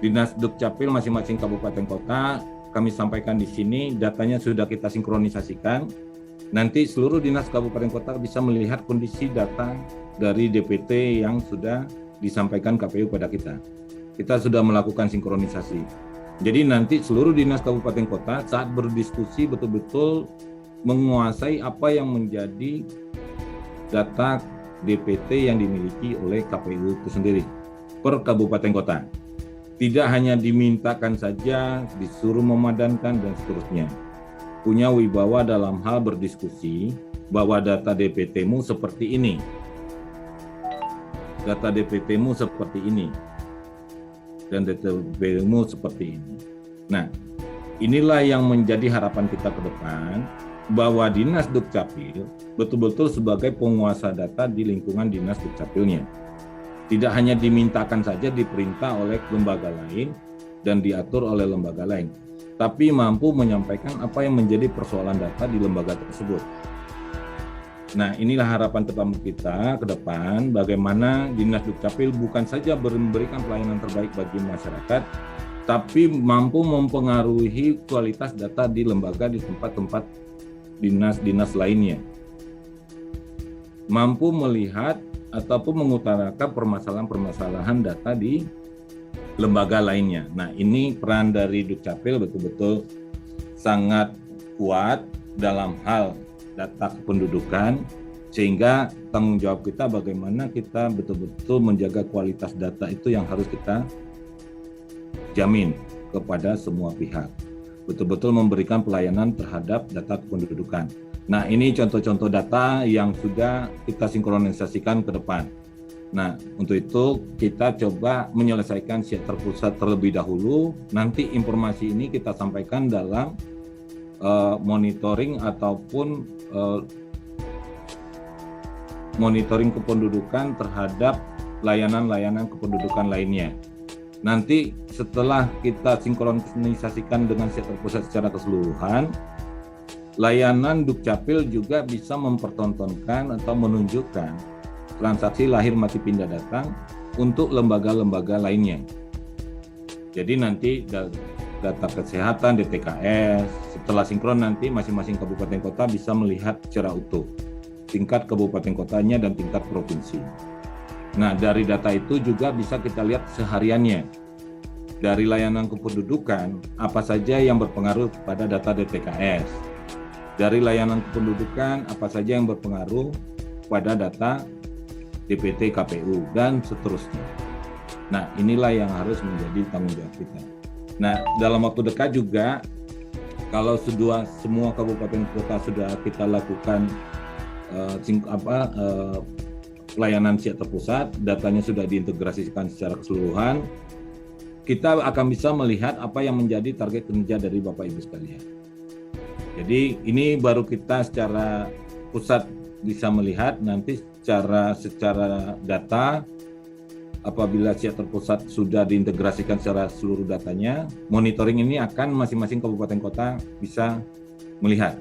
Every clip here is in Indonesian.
Dinas Dukcapil masing-masing kabupaten kota, kami sampaikan di sini, datanya sudah kita sinkronisasikan. Nanti seluruh dinas kabupaten kota bisa melihat kondisi data dari DPT yang sudah disampaikan KPU pada kita. Kita sudah melakukan sinkronisasi. Jadi nanti seluruh dinas kabupaten kota saat berdiskusi betul-betul menguasai apa yang menjadi data DPT yang dimiliki oleh KPU itu sendiri per kabupaten kota. Tidak hanya dimintakan saja, disuruh memadankan dan seterusnya. Punya wibawa dalam hal berdiskusi bahwa data DPT-mu seperti ini. Data DPT-mu seperti ini. Dan data DPT-mu seperti ini. Nah, inilah yang menjadi harapan kita ke depan, bahwa Dinas Dukcapil betul-betul sebagai penguasa data di lingkungan Dinas Dukcapilnya. Tidak hanya dimintakan saja, diperintah oleh lembaga lain dan diatur oleh lembaga lain, tapi mampu menyampaikan apa yang menjadi persoalan data di lembaga tersebut. Nah, inilah harapan pertama kita ke depan, bagaimana Dinas Dukcapil bukan saja memberikan pelayanan terbaik bagi masyarakat, tapi mampu mempengaruhi kualitas data di lembaga di tempat-tempat dinas-dinas lainnya. Mampu melihat ataupun mengutarakan permasalahan-permasalahan data di lembaga lainnya. Nah, ini peran dari Dukcapil betul-betul sangat kuat dalam hal data kependudukan, sehingga tanggung jawab kita bagaimana kita betul-betul menjaga kualitas data itu yang harus kita jamin kepada semua pihak. Betul-betul memberikan pelayanan terhadap data kependudukan. Nah, ini contoh-contoh data yang sudah kita sinkronisasikan ke depan. Nah, untuk itu kita coba menyelesaikan siap terpusat terlebih dahulu. Nanti informasi ini kita sampaikan dalam monitoring ataupun monitoring kependudukan terhadap layanan-layanan kependudukan lainnya. Nanti setelah kita sinkronisasikan dengan siap terpusat secara keseluruhan, layanan Dukcapil juga bisa mempertontonkan atau menunjukkan transaksi lahir mati pindah datang untuk lembaga-lembaga lainnya. Jadi nanti data kesehatan, DTKS, setelah sinkron nanti masing-masing kabupaten kota bisa melihat secara utuh tingkat kabupaten kotanya dan tingkat provinsi. Nah, dari data itu juga bisa kita lihat sehariannya. Dari layanan kependudukan, apa saja yang berpengaruh pada data DTKS. Dari layanan kependudukan, apa saja yang berpengaruh pada data DPT KPU, dan seterusnya. Nah, inilah yang harus menjadi tanggung jawab kita. Nah, dalam waktu dekat juga, kalau semua kabupaten kota sudah kita lakukan pelayanan siap terpusat, datanya sudah diintegrasikan secara keseluruhan, kita akan bisa melihat apa yang menjadi target kinerja dari Bapak Ibu sekalian. Jadi ini baru kita secara pusat bisa melihat, nanti secara data apabila siap terpusat sudah diintegrasikan secara seluruh datanya, monitoring ini akan masing-masing kabupaten kota bisa melihat.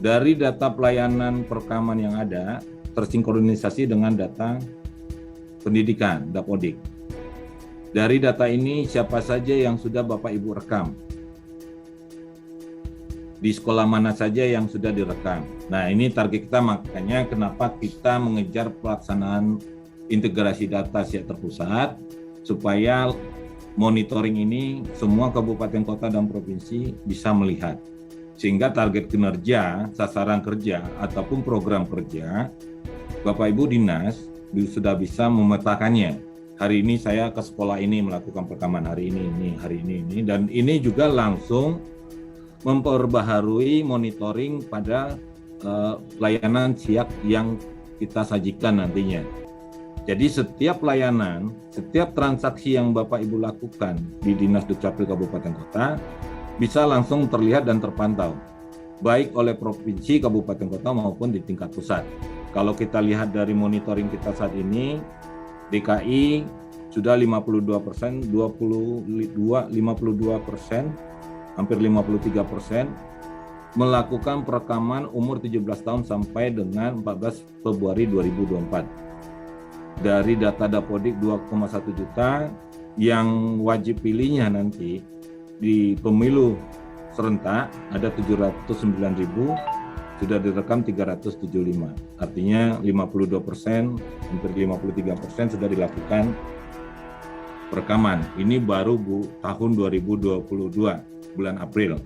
Dari data pelayanan perekaman yang ada tersinkronisasi dengan data pendidikan, Dapodik. Dari data ini siapa saja yang sudah Bapak Ibu rekam, di sekolah mana saja yang sudah direkam. Nah, ini target kita, makanya kenapa kita mengejar pelaksanaan integrasi data siap terpusat, supaya monitoring ini semua kabupaten kota dan provinsi bisa melihat. Sehingga target kinerja, sasaran kerja, ataupun program kerja, Bapak Ibu Dinas sudah bisa memetakannya. Hari ini saya ke sekolah ini melakukan perekaman, hari ini, dan ini juga langsung memperbaharui monitoring pada layanan siap yang kita sajikan nantinya. Jadi setiap layanan, setiap transaksi yang Bapak Ibu lakukan di Dinas Dukcapil Kabupaten Kota bisa langsung terlihat dan terpantau, baik oleh provinsi, kabupaten kota maupun di tingkat pusat. Kalau kita lihat dari monitoring kita saat ini, DKI sudah 52%, 52%, hampir 53% melakukan perekaman umur 17 tahun sampai dengan 14 Februari 2024. Dari data Dapodik 2,1 juta, yang wajib pilihnya nanti di pemilu serentak ada 709.000, sudah direkam 375. Artinya 52%, hampir 53% sudah dilakukan perekaman. Ini baru tahun 2022, bulan April.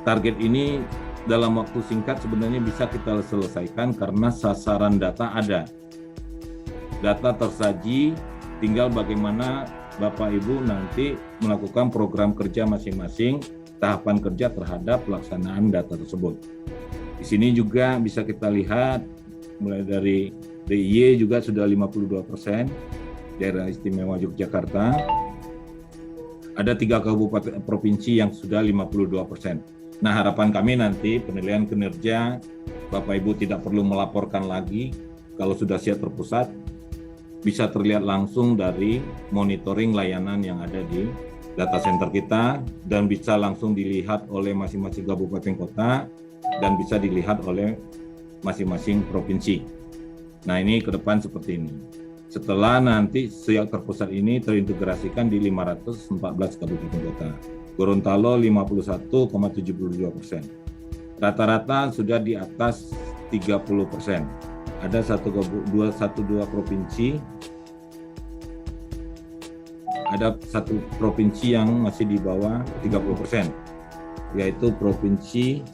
Target ini dalam waktu singkat sebenarnya bisa kita selesaikan karena sasaran data ada. Data tersaji, tinggal bagaimana Bapak Ibu nanti melakukan program kerja masing-masing, tahapan kerja terhadap pelaksanaan data tersebut. Di sini juga bisa kita lihat mulai dari DIY juga sudah 52%, daerah istimewa Yogyakarta. Ada 3 kabupaten provinsi yang sudah 52%. Nah, harapan kami nanti penilaian kinerja Bapak Ibu tidak perlu melaporkan lagi kalau sudah siap terpusat, bisa terlihat langsung dari monitoring layanan yang ada di data center kita dan bisa langsung dilihat oleh masing-masing kabupaten kota dan bisa dilihat oleh masing-masing provinsi. Nah, ini ke depan seperti ini. Setelah nanti siap terpusat ini terintegrasikan di 514 kabupaten kota. Gorontalo 51,72%. Rata-rata sudah di atas 30%. Ada 12 provinsi, ada satu provinsi yang masih di bawah 30%, yaitu Provinsi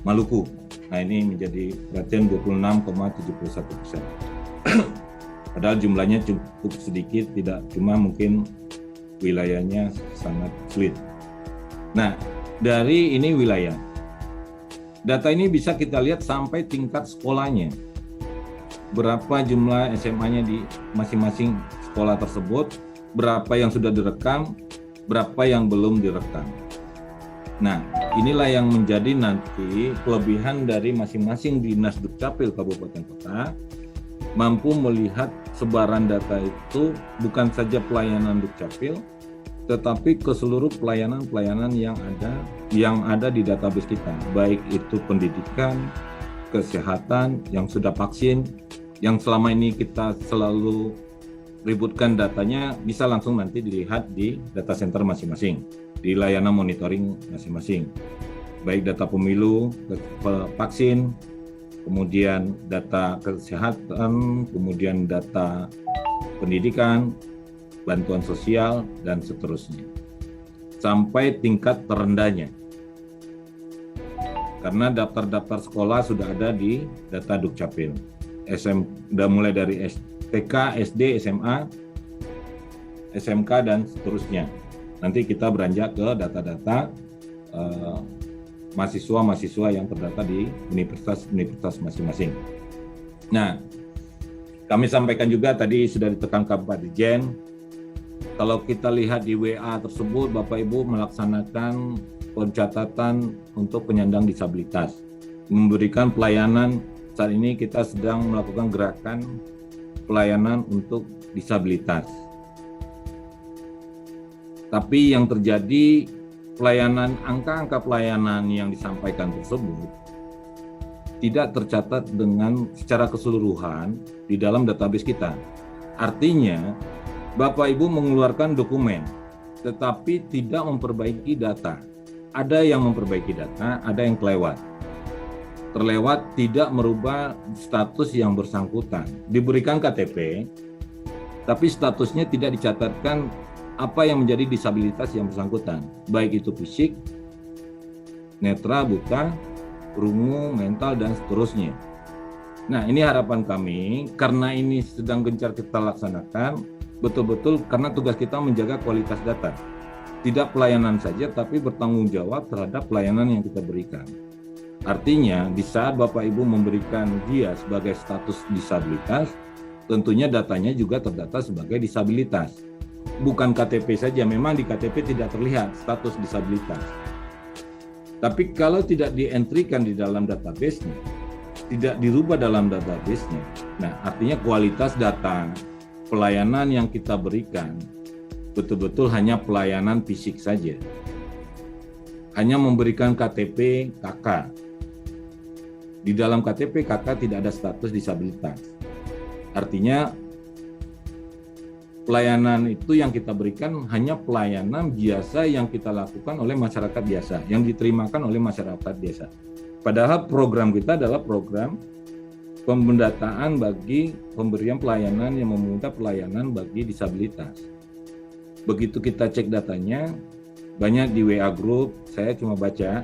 Maluku. Nah, ini menjadi perhatian 26,71%. Padahal jumlahnya cukup sedikit, tidak cuma mungkin wilayahnya sangat sulit. Nah, dari ini wilayah. Data ini bisa kita lihat sampai tingkat sekolahnya. Berapa jumlah SMA-nya di masing-masing sekolah tersebut, berapa yang sudah direkam, berapa yang belum direkam. Nah, inilah yang menjadi nanti kelebihan dari masing-masing dinas Dukcapil kabupaten kota, mampu melihat sebaran data itu bukan saja pelayanan Dukcapil, tetapi ke seluruh pelayanan-pelayanan yang ada di database kita, baik itu pendidikan, kesehatan, yang sudah vaksin, yang selama ini kita selalu ributkan datanya, bisa langsung nanti dilihat di data center masing-masing, di layanan monitoring masing-masing, baik data pemilu, vaksin, kemudian data kesehatan, kemudian data pendidikan, bantuan sosial, dan seterusnya. Sampai tingkat terendahnya. Karena daftar-daftar sekolah sudah ada di data Dukcapil. Sudah mulai dari TK, SD, SMA, SMK, dan seterusnya. Nanti kita beranjak ke data-data mahasiswa-mahasiswa yang terdata di universitas masing-masing. Nah, kami sampaikan juga tadi sudah ditekankan Pak Dirjen, kalau kita lihat di WA tersebut, Bapak Ibu melaksanakan pencatatan untuk penyandang disabilitas, memberikan pelayanan. Saat ini kita sedang melakukan gerakan pelayanan untuk disabilitas. Tapi yang terjadi, angka-angka pelayanan yang disampaikan tersebut tidak tercatat dengan secara keseluruhan di dalam database kita. Artinya, Bapak Ibu mengeluarkan dokumen, tetapi tidak memperbaiki data. Ada yang memperbaiki data, ada yang kelewat. Terlewat tidak merubah status yang bersangkutan. Diberikan KTP, tapi statusnya tidak dicatatkan apa yang menjadi disabilitas yang bersangkutan, baik itu fisik, netra, buta, rungu, mental, dan seterusnya. Nah, ini harapan kami, karena ini sedang gencar kita laksanakan, betul-betul karena tugas kita menjaga kualitas data. Tidak pelayanan saja, tapi bertanggung jawab terhadap pelayanan yang kita berikan. Artinya, di saat Bapak Ibu memberikan dia sebagai status disabilitas, tentunya datanya juga terdata sebagai disabilitas. Bukan KTP saja, memang di KTP tidak terlihat status disabilitas. Tapi kalau tidak dientrikan di dalam database-nya, tidak dirubah dalam database-nya, nah artinya kualitas data pelayanan yang kita berikan betul-betul hanya pelayanan fisik saja. Hanya memberikan KTP KK. Di dalam KTP KK tidak ada status disabilitas. Artinya pelayanan itu yang kita berikan hanya pelayanan biasa yang kita lakukan oleh masyarakat biasa, yang diterimakan oleh masyarakat biasa. Padahal program kita adalah program pembendataan bagi pemberian pelayanan yang meminta pelayanan bagi disabilitas. Begitu kita cek datanya, banyak di WA Group, saya cuma baca,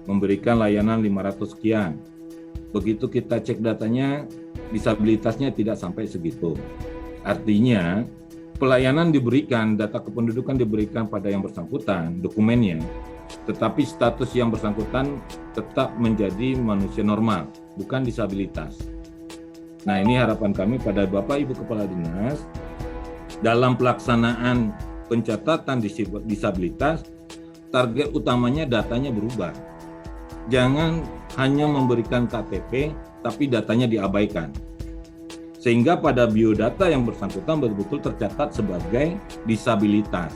memberikan layanan 500 sekian. Begitu kita cek datanya, disabilitasnya tidak sampai segitu. Artinya, pelayanan diberikan, data kependudukan diberikan pada yang bersangkutan, dokumennya, tetapi status yang bersangkutan tetap menjadi manusia normal, bukan disabilitas. Nah, ini harapan kami pada Bapak Ibu Kepala Dinas, dalam pelaksanaan pencatatan disabilitas, target utamanya datanya berubah. Jangan hanya memberikan KTP, tapi datanya diabaikan. Sehingga pada biodata yang bersangkutan betul-betul tercatat sebagai disabilitas.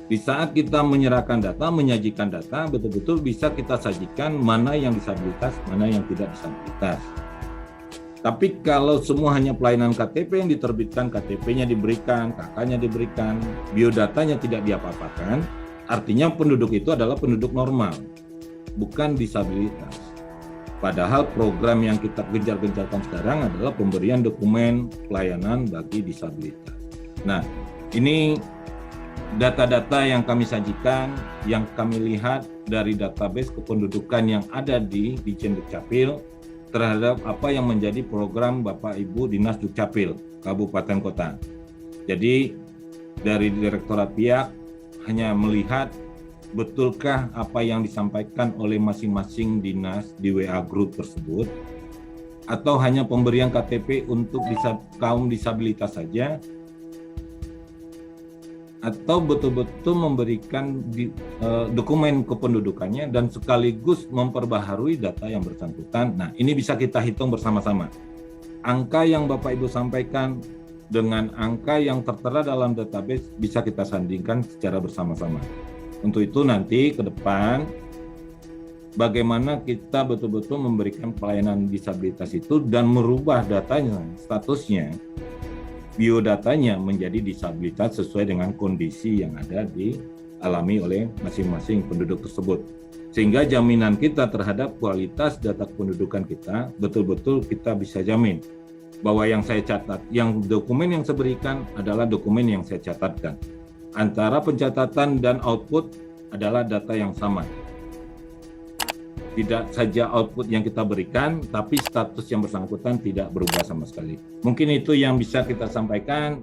Di saat kita menyerahkan data, menyajikan data, betul-betul bisa kita sajikan mana yang disabilitas, mana yang tidak disabilitas. Tapi kalau semua hanya pelayanan KTP yang diterbitkan, KTP-nya diberikan, KK-nya diberikan, biodatanya tidak diapa-apakan, artinya penduduk itu adalah penduduk normal, bukan disabilitas. Padahal program yang kita gencar-gencarkan sekarang adalah pemberian dokumen pelayanan bagi disabilitas. Nah, ini data-data yang kami sajikan, yang kami lihat dari database kependudukan yang ada di Ditjen Dukcapil terhadap apa yang menjadi program Bapak Ibu Dinas Dukcapil Kabupaten Kota. Jadi dari Direktorat Pihak hanya melihat betulkah apa yang disampaikan oleh masing-masing dinas di WA Group tersebut, atau hanya pemberian KTP untuk kaum disabilitas saja, atau betul-betul memberikan dokumen kependudukannya dan sekaligus memperbaharui data yang bersangkutan. Nah, ini bisa kita hitung bersama-sama. Angka yang Bapak Ibu sampaikan dengan angka yang tertera dalam database bisa kita sandingkan secara bersama-sama. Untuk itu nanti ke depan bagaimana kita betul-betul memberikan pelayanan disabilitas itu dan merubah datanya, statusnya, biodatanya menjadi disabilitas sesuai dengan kondisi yang ada dialami oleh masing-masing penduduk tersebut. Sehingga jaminan kita terhadap kualitas data kependudukan kita betul-betul kita bisa jamin bahwa yang saya catat, yang dokumen yang saya berikan adalah dokumen yang saya catatkan. Antara pencatatan dan output adalah data yang sama. Tidak saja output yang kita berikan, tapi status yang bersangkutan tidak berubah sama sekali. Mungkin itu yang bisa kita sampaikan.